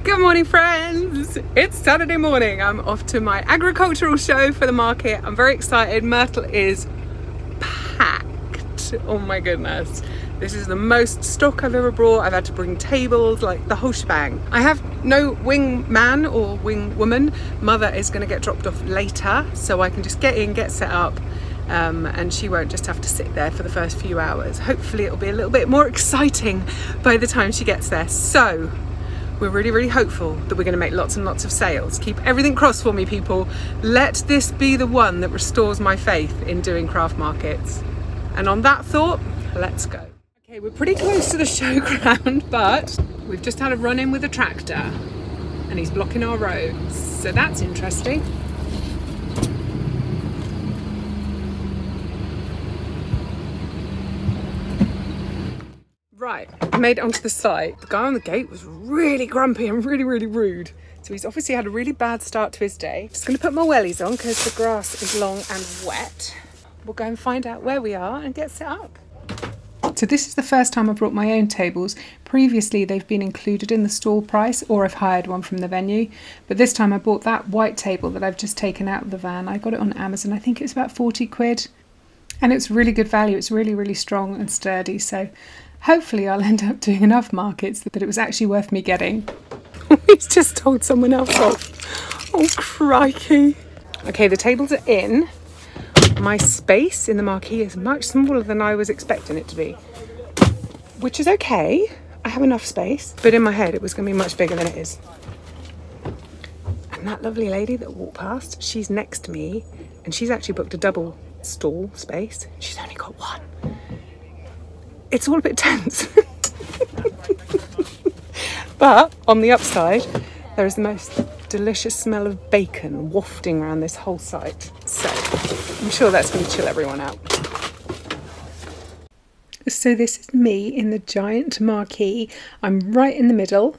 Good morning, friends. It's Saturday morning. I'm off to my agricultural show for the market. I'm very excited. Myrtle is packed. Oh my goodness. This is the most stock I've ever brought. I've had to bring tables, like the whole shebang. I have no wing man or wing woman. Mother is going to get dropped off later, so I can just get in, get set up, and she won't just have to sit there for the first few hours. Hopefully it'll be a little bit more exciting by the time she gets there. So we're really hopeful that we're going to make lots and lots of sales. Keep everything crossed for me, people. Let this be the one that restores my faith in doing craft markets. And on that thought, let's go. Okay, we're pretty close to the showground, but we've just had a run-in with a tractor and he's blocking our roads, so that's interesting. Right, I made it onto the site. The guy on the gate was really grumpy and really rude. So he's obviously had a really bad start to his day. Just gonna put my wellies on because the grass is long and wet. We'll go and find out where we are and get set up. So this is the first time I brought my own tables. Previously they've been included in the stall price, or I've hired one from the venue. But this time I bought that white table that I've just taken out of the van. I got it on Amazon. I think it was about 40 quid. And it's really good value. It's really strong and sturdy. So hopefully I'll end up doing enough markets that it was actually worth me getting. He's just told someone else off. Oh, crikey. Okay, the tables are in. My space in the marquee is much smaller than I was expecting it to be, which is okay. I have enough space, but in my head it was going to be much bigger than it is. And that lovely lady that walked past, she's next to me, and she's actually booked a double stall space. She's only got one. It's all a bit tense. But on the upside, there is the most delicious smell of bacon wafting around this whole site. So I'm sure that's going to chill everyone out. So this is me in the giant marquee. I'm right in the middle.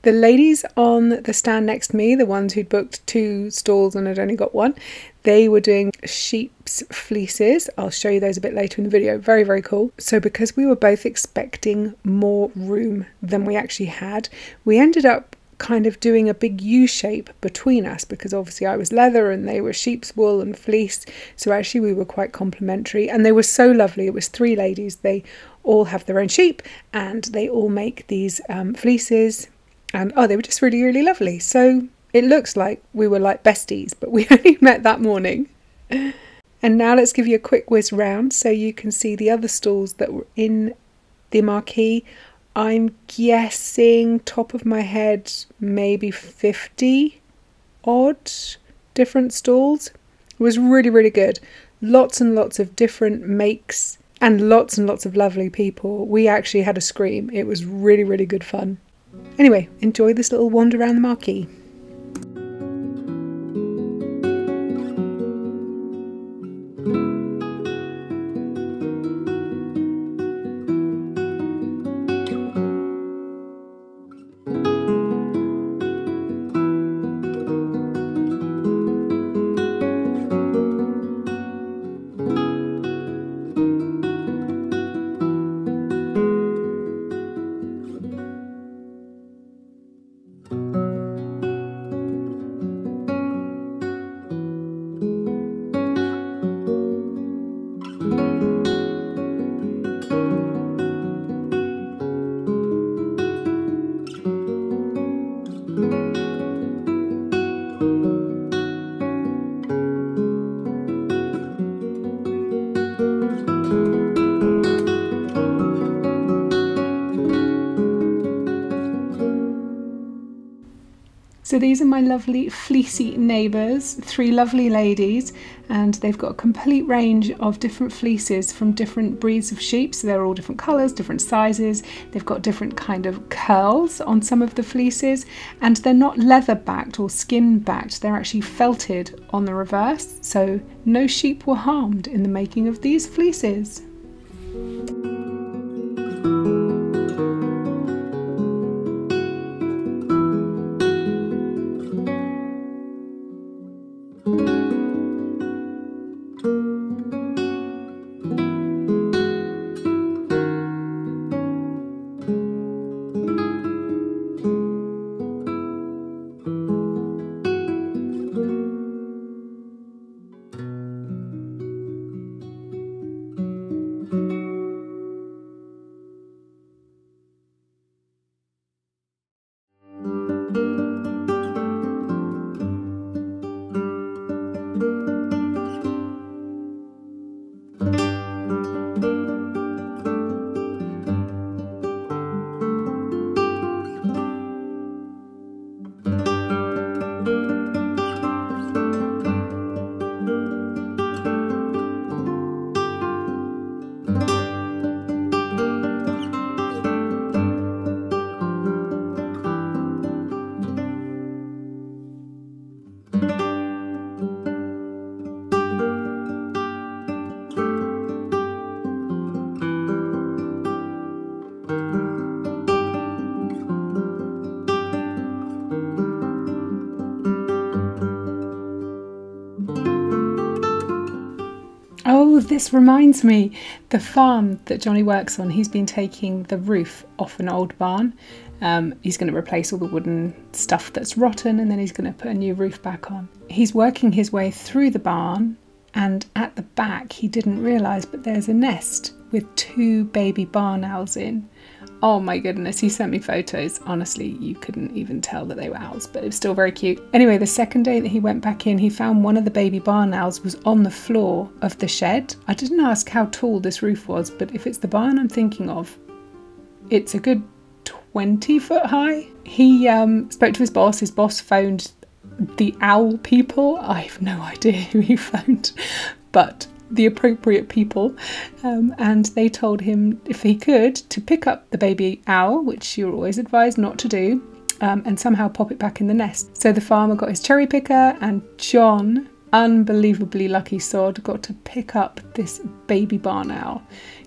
The ladies on the stand next to me, the ones who'd booked 2 stalls and had only got one, they were doing sheep's fleeces. I'll show you those a bit later in the video. Very cool. So because we were both expecting more room than we actually had, we ended up kind of doing a big U shape between us, because obviously I was leather and they were sheep's wool and fleece, so actually we were quite complementary, and they were so lovely. It was 3 ladies. They all have their own sheep and they all make these fleeces, and oh, they were just really lovely. So it looks like we were like besties, but we only met that morning. And now let's give you a quick whiz round so you can see the other stalls that were in the marquee. I'm guessing, top of my head, maybe 50 odd different stalls. It was really good. Lots and lots of different makes and lots of lovely people. We actually had a scream. It was really good fun. Anyway, enjoy this little wander around the marquee. So these are my lovely fleecy neighbours, 3 lovely ladies, and they've got a complete range of different fleeces from different breeds of sheep. So they're all different colours, different sizes. They've got different kind of curls on some of the fleeces, and they're not leather backed or skin backed. They're actually felted on the reverse. So no sheep were harmed in the making of these fleeces. Oh, this reminds me, the farm that Johnny works on, he's been taking the roof off an old barn. He's going to replace all the wooden stuff that's rotten, and then he's going to put a new roof back on. He's working his way through the barn, and at the back he didn't realise, but there's a nest with 2 baby barn owls in. Oh my goodness, he sent me photos. Honestly, you couldn't even tell that they were owls, but it was still very cute. Anyway, the second day that he went back in, he found one of the baby barn owls was on the floor of the shed. I didn't ask how tall this roof was, but if it's the barn I'm thinking of, it's a good 20 foot high. He spoke to his boss. His boss phoned the owl people. I have no idea who he phoned, but the appropriate people, and they told him if he could to pick up the baby owl, which you're always advised not to do, and somehow pop it back in the nest. So the farmer got his cherry picker, and John, unbelievably lucky sod, got to pick up this baby barn owl,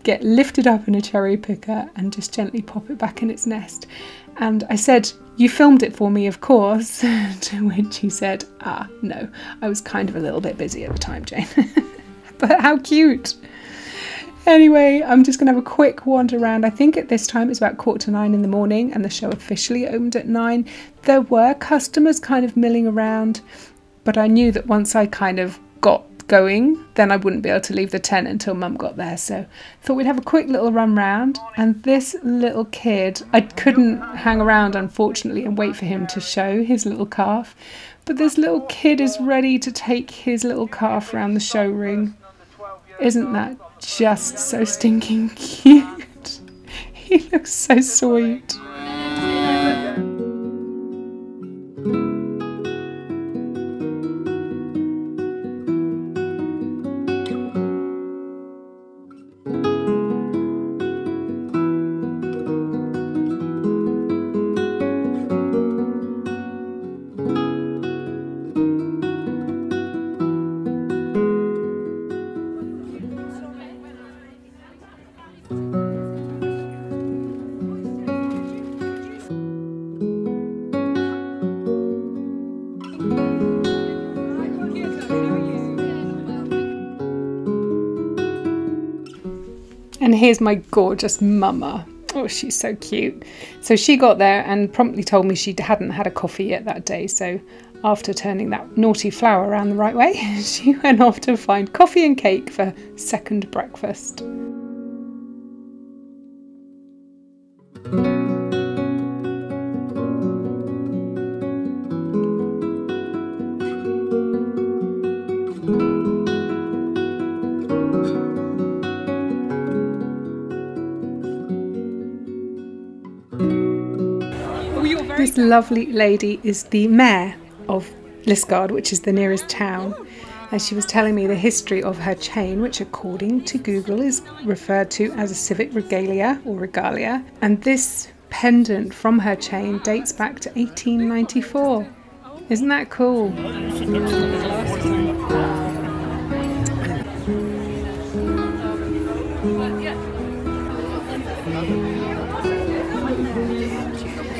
get lifted up in a cherry picker and just gently pop it back in its nest. And I said, "You filmed it for me, of course," to which he said, no, I was kind of a little bit busy at the time, Jane. But how cute. Anyway, I'm just going to have a quick wander around. I think at this time it's about 8:45 in the morning, and the show officially opened at 9. There were customers kind of milling around, but I knew that once I kind of got going, then I wouldn't be able to leave the tent until Mum got there. So I thought we'd have a quick little run round. And this little kid, I couldn't hang around, unfortunately, and wait for him to show his little calf. But this little kid is ready to take his little calf around the show ring. Isn't that just so stinking cute? He looks so sweet. And here's my gorgeous mama. Oh, she's so cute. So she got there and promptly told me she hadn't had a coffee yet that day. So after turning that naughty flower around the right way, she went off to find coffee and cake for second breakfast. This lovely lady is the mayor of Liskeard, which is the nearest town, and she was telling me the history of her chain, which according to Google is referred to as a civic regalia or regalia, and this pendant from her chain dates back to 1894. Isn't that cool?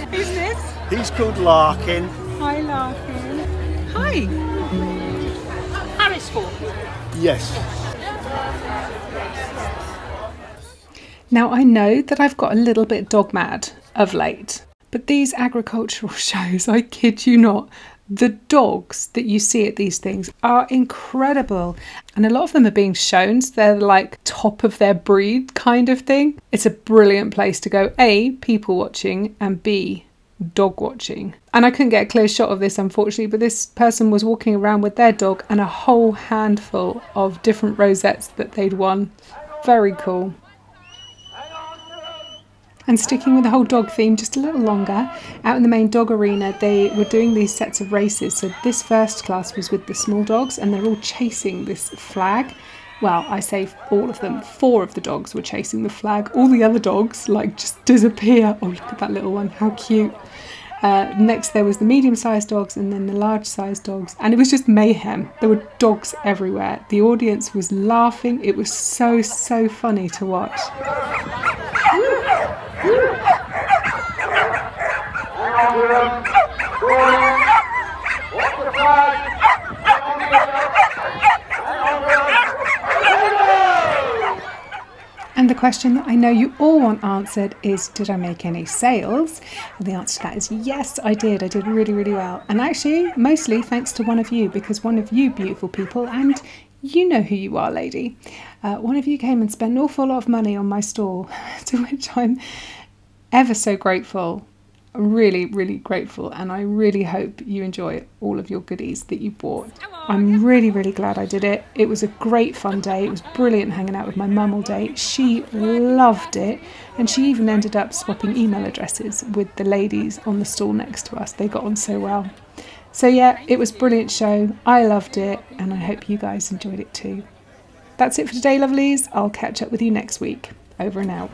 Who's this? He's called Larkin. Hi, Larkin. Hi. Harrisford. Yes. Now, I know that I've got a little bit dog mad of late, but these agricultural shows, I kid you not, the dogs that you see at these things are incredible. And a lot of them are being shown, so they're like top of their breed kind of thing. It's a brilliant place to go, A, people watching, and B, dog watching. And I couldn't get a clear shot of this, unfortunately, but this person was walking around with their dog and a whole handful of different rosettes that they'd won. Very cool. And sticking with the whole dog theme just a little longer, out in the main dog arena they were doing these sets of races. So this first class was with the small dogs and they're all chasing this flag. Well, I say all of them. 4 of the dogs were chasing the flag. All the other dogs like just disappear. Oh, look at that little one, how cute. Next there was the medium-sized dogs and then the large-sized dogs, and it was just mayhem. There were dogs everywhere. The audience was laughing. It was so funny to watch. question that I know you all want answered is, did I make any sales? And the answer to that is yes, I did. I did really, really well. And actually, mostly thanks to one of you, because one of you beautiful people, and you know who you are, lady, one of you came and spent an awful lot of money on my store, to which I'm ever so grateful. Really, really grateful, and I really hope you enjoy all of your goodies that you bought. I'm really, really glad I did it. It was a great fun day. It was brilliant hanging out with my mum all day. She loved it, and she even ended up swapping email addresses with the ladies on the stall next to us. They got on so well. So yeah, it was a brilliant show. I loved it, and I hope you guys enjoyed it too. That's it for today, lovelies. I'll catch up with you next week. Over and out.